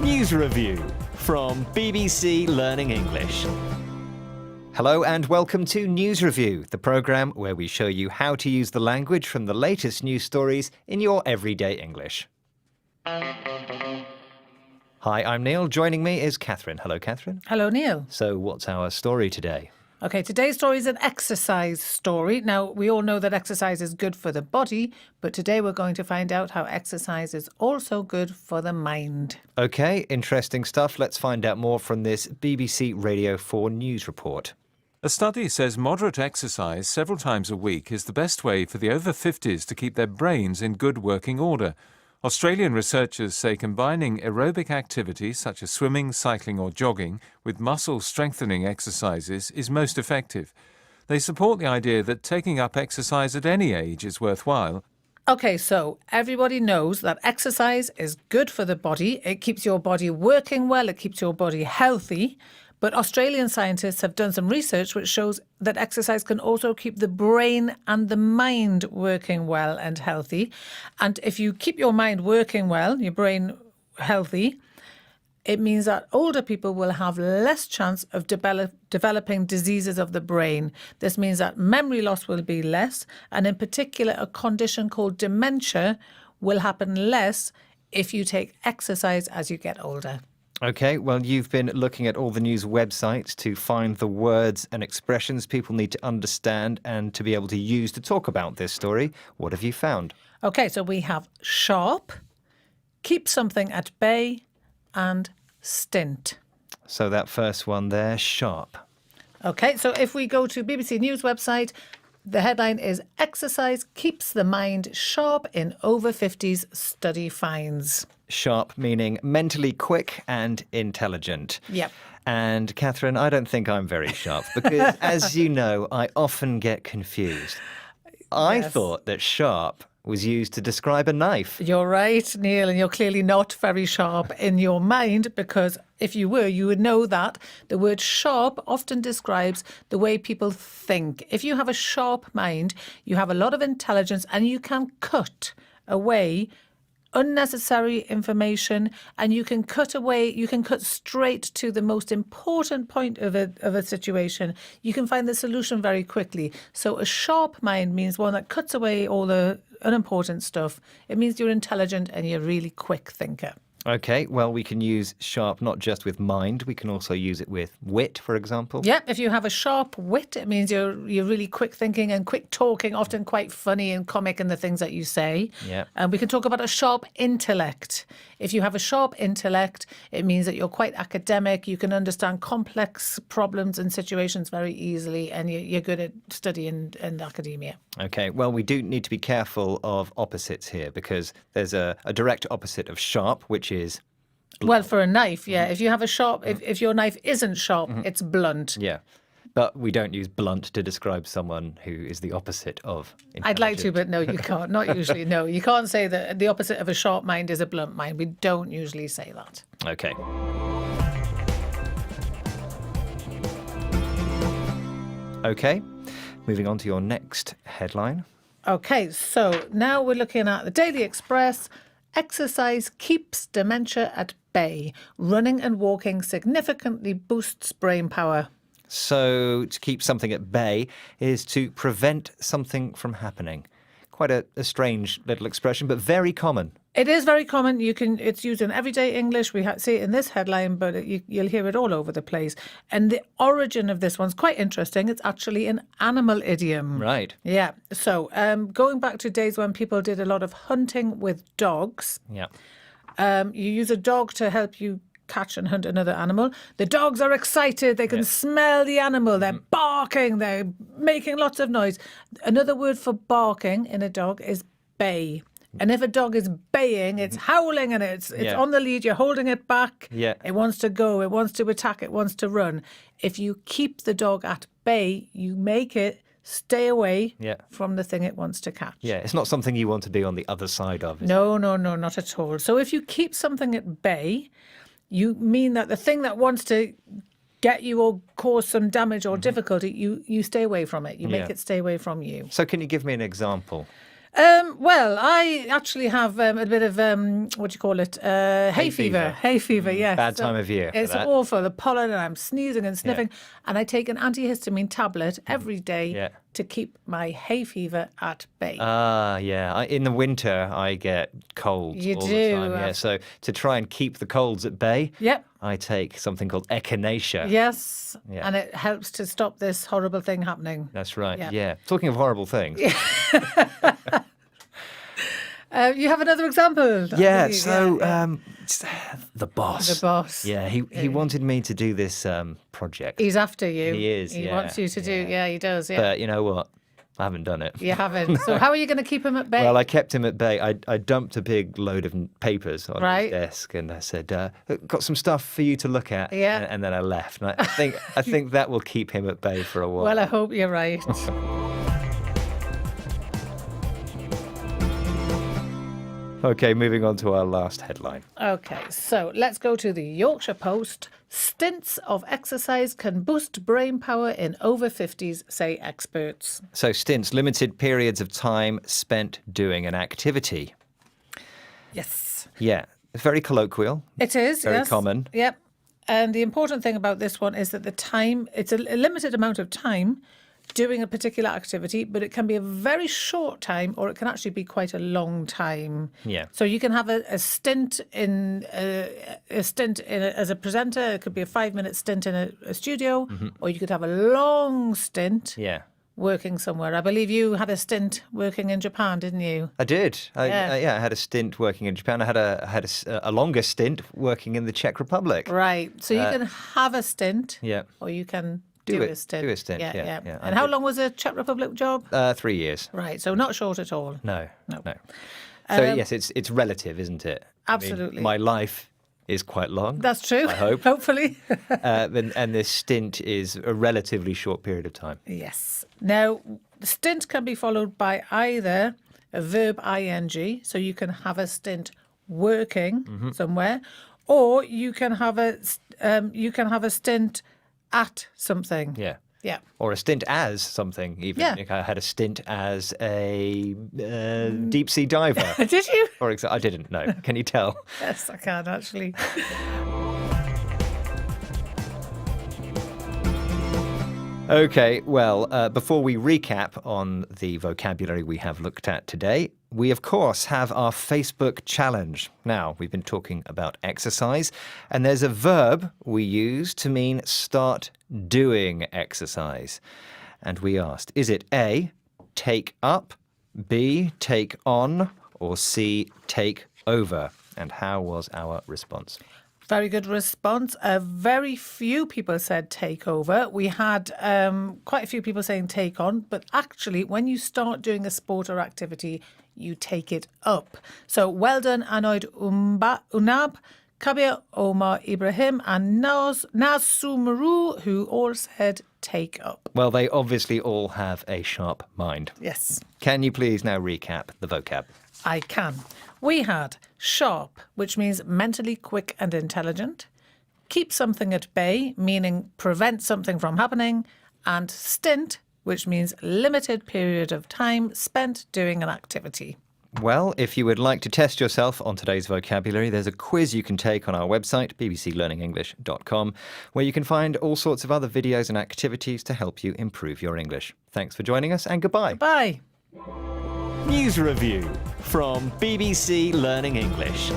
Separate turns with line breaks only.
News Review from BBC Learning English. Hello and welcome to News Review, the programme where we show you how to use the language from the latest news stories in your everyday English. Hi, I'm Neil. Joining me is Catherine. Hello, Catherine.
Hello, Neil.
So what's our story today?
Okay, today's story is an exercise story. Now, we all know that exercise is good for the body, but today we're going to find out how exercise is also good for the mind.
Okay, interesting stuff. Let's find out more from this BBC Radio 4 news report.
A study says moderate exercise several times a week is the best way for the over 50s to keep their brains in good working order. Australian researchers say combining aerobic activities such as swimming, cycling or jogging with muscle-strengthening exercises is most effective. They support the idea that taking up exercise at any age is worthwhile.
Okay, so everybody knows that exercise is good for the body. It keeps your body working well, it keeps your body healthy. But Australian scientists have done some research which shows that exercise can also keep the brain and the mind working well and healthy. And if you keep your mind working well, your brain healthy, it means that older people will have less chance of developing diseases of the brain. This means that memory loss will be less, and in particular, a condition called dementia will happen less if you take exercise as you get older.
Okay, well, you've been looking at all the news websites to find the words and expressions people need to understand and to be able to use to talk about this story. What have you found?
Okay, so we have sharp, keep something at bay, and stint.
So that first one there, sharp.
Okay, so if we go to BBC News website, the headline is Exercise Keeps the Mind Sharp in Over 50s Study Finds.
Sharp meaning mentally quick and intelligent.
Yep.
And Catherine, I don't think I'm very sharp because, as you know, I often get confused. I thought that sharp was used to describe a knife.
You're right, Neil, and you're clearly not very sharp in your mind, because if you were, you would know that the word sharp often describes the way people think. If you have a sharp mind, you have a lot of intelligence and you can cut away unnecessary information, and you can cut straight to the most important point of a situation. You can find the solution very quickly. So a sharp mind means one that cuts away all the unimportant stuff. It means you're intelligent and you're a really quick thinker.
Okay, well, we can use sharp not just with mind, we can also use it with wit, for example.
Yeah, if you have a sharp wit, it means you're really quick thinking and quick talking, often quite funny and comic in the things that you say.
Yeah.
And we can talk about a sharp intellect. If you have a sharp intellect, it means that you're quite academic, you can understand complex problems and situations very easily, and you're good at studying in academia.
Okay, well, we do need to be careful of opposites here because there's a direct opposite of sharp, which is blunt.
Well, for a knife, yeah. If you have a sharp, if your knife isn't sharp, it's blunt.
Yeah, but we don't use blunt to describe someone who is the opposite of intelligent.
I'd like to, but no, you can't. Not usually, no. You can't say that the opposite of a sharp mind is a blunt mind. We don't usually say that.
Okay. Okay, moving on to your next headline.
Okay, so now we're looking at the Daily Express. Exercise keeps dementia at bay. Running and walking significantly boosts brain power.
So to keep something at bay is to prevent something from happening. Quite a strange little expression, but very common.
It is very common. It's used in everyday English. We see it in this headline, but you'll hear it all over the place. And the origin of this one's quite interesting. It's actually an animal idiom.
Right.
Yeah. So going back to days when people did a lot of hunting with dogs.
Yeah.
You use a dog to help you catch and hunt another animal. The dogs are excited. They can smell the animal. They're barking. They're making lots of noise. Another word for barking in a dog is bay. And if a dog is baying, it's howling and it's on the lead. You're holding it back.
Yeah.
It wants to go. It wants to attack. It wants to run. If you keep the dog at bay, you make it stay away from the thing it wants to catch.
Yeah, it's not something you want to be on the other side of.
No, not at all. So if you keep something at bay, you mean that the thing that wants to get you or cause some damage or difficulty, you stay away from it. You make it stay away from you.
So can you give me an example?
Well, I actually have a bit of, what do you call it? Hay fever. Hay fever, yes.
Bad time of year for
It's
that.
awful. The pollen, and I'm sneezing and sniffing. And I take an antihistamine tablet every day
Yeah.
to keep my hay fever at bay.
Yeah. In the winter, I get colds
You
all
do,
the time. Yeah. So to try and keep the colds at bay,
Yep.
I take something called echinacea.
Yes.
Yeah.
And it helps to stop this horrible thing happening.
That's right.
Yeah.
Yeah. Talking of horrible things.
You have another example?
Yeah.
Yeah.
So the boss.
The boss.
Yeah. He wanted me to do this project.
He's after you.
He is,
He
yeah,
wants you to do. Yeah, he does. Yeah.
But you know what? I haven't done it.
You haven't. So how are you going to keep him at bay?
Well, I kept him at bay. I dumped a big load of papers on
Right.
his desk, and I said, "Got some stuff for you to look at."
Yeah.
And then I left. And I think that will keep him at bay for a while.
Well, I hope you're right.
Okay, moving on to our last headline.
Okay, so let's go to the Yorkshire Post. Stints of exercise can boost brain power in over 50s, say experts.
So stints, limited periods of time spent doing an activity.
Yes.
Yeah, it's very colloquial.
It is.
Very
yes.
common.
Yep. And the important thing about this one is that the time, it's a limited amount of time doing a particular activity, but it can be a very short time or it can actually be quite a long time.
Yeah.
So you can have a stint as a presenter. It could be a 5-minute stint in a studio, or you could have a long stint
Yeah.
working somewhere. I believe you had a stint working in Japan, didn't you?
I did. I
Yeah.
had a stint working in Japan. I had a longer stint working in the Czech Republic.
Right. So you can have a stint,
Yeah.
or you can
Do
do
it.
a stint.
Do a stint, yeah, yeah. I
And how
did.
long was a Czech Republic job?
3 years.
Right. So not short at all.
No.
No.
So yes, it's relative, isn't it? I mean,
Absolutely.
my life is quite long.
That's true.
I hope.
Hopefully.
And this stint is a relatively short period of time.
Yes. Now, the stint can be followed by either a verb ing, so you can have a stint working somewhere, or you can have a stint at something.
Yeah.
Yeah.
Or a stint as something, even.
Yeah.
Like I had a stint as a deep sea diver.
Did you?
For example, I didn't know. Can you tell?
Yes, I can actually.
Okay, well, before we recap on the vocabulary we have looked at today, we of course have our Facebook challenge. Now, we've been talking about exercise, and there's a verb we use to mean start doing exercise. And we asked, is it A, take up, B, take on, or C, take over? And how was our response?
Very good response. Very few people said take over. We had quite a few people saying take on, but actually, when you start doing a sport or activity, you take it up. So well done, Anoid Unab, Kabir Omar Ibrahim, and Naz Sumaru, who all said take up.
Well, they obviously all have a sharp mind.
Yes,
Can you please now recap the vocab?
I can. We had sharp, which means mentally quick and intelligent. Keep something at bay, meaning prevent something from happening. And stint, which means limited period of time spent doing an activity.
Well, if you would like to test yourself on today's vocabulary, there's a quiz you can take on our website, bbclearningenglish.com, where you can find all sorts of other videos and activities to help you improve your English. Thanks for joining us and goodbye.
Bye.
News Review from BBC Learning English.